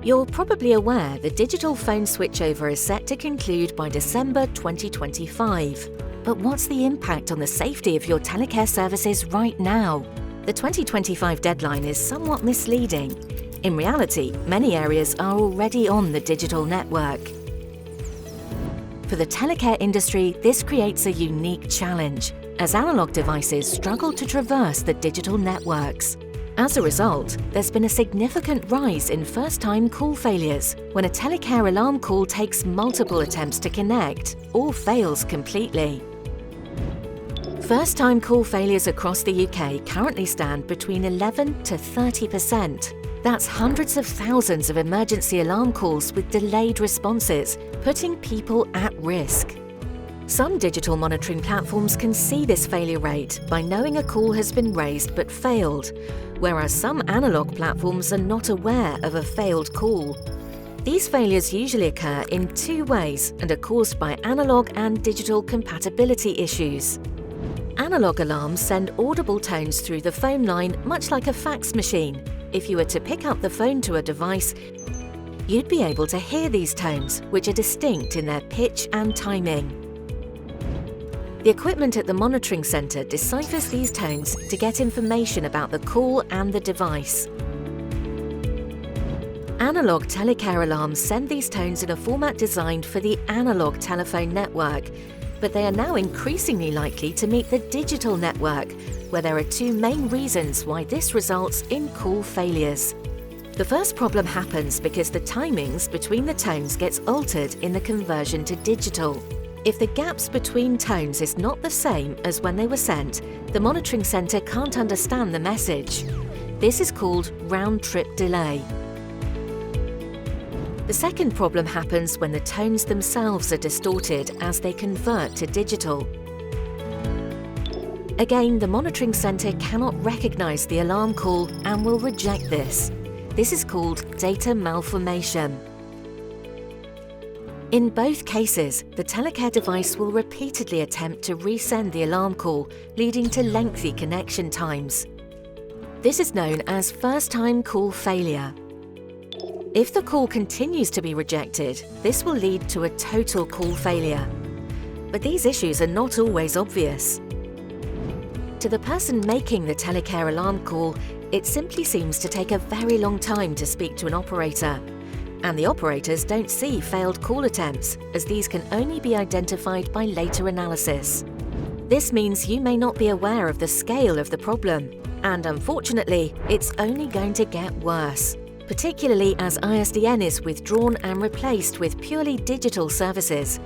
You're probably aware the digital phone switchover is set to conclude by December 2025. But what's the impact on the safety of your telecare services right now? The 2025 deadline is somewhat misleading. In reality, many areas are already on the digital network. For the telecare industry, this creates a unique challenge, as analog devices struggle to traverse the digital networks. As a result, there's been a significant rise in first-time call failures when a telecare alarm call takes multiple attempts to connect or fails completely. First-time call failures across the UK currently stand between 11 to 30%. That's hundreds of thousands of emergency alarm calls with delayed responses, putting people at risk. Some digital monitoring platforms can see this failure rate by knowing a call has been raised but failed, whereas some analog platforms are not aware of a failed call. These failures usually occur in two ways and are caused by analog and digital compatibility issues. Analog alarms send audible tones through the phone line much like a fax machine. If you were to pick up the phone to a device, you'd be able to hear these tones, which are distinct in their pitch and timing. The equipment at the monitoring centre deciphers these tones to get information about the call and the device. Analog telecare alarms send these tones in a format designed for the analog telephone network, but they are now increasingly likely to meet the digital network, where there are two main reasons why this results in call failures. The first problem happens because the timings between the tones gets altered in the conversion to digital. If the gaps between tones is not the same as when they were sent, the monitoring centre can't understand the message. This is called round-trip delay. The second problem happens when the tones themselves are distorted as they convert to digital. Again, the monitoring centre cannot recognise the alarm call and will reject this. This is called data malformation. In both cases, the telecare device will repeatedly attempt to resend the alarm call, leading to lengthy connection times. This is known as first-time call failure. If the call continues to be rejected, this will lead to a total call failure. But these issues are not always obvious. To the person making the telecare alarm call, it simply seems to take a very long time to speak to an operator. And the operators don't see failed call attempts, as these can only be identified by later analysis. This means you may not be aware of the scale of the problem, and unfortunately, it's only going to get worse, particularly as ISDN is withdrawn and replaced with purely digital services.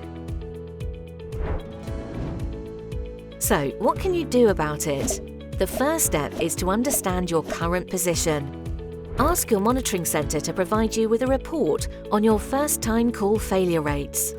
So, what can you do about it? The first step is to understand your current position. Ask your monitoring centre to provide you with a report on your first-time call failure rates.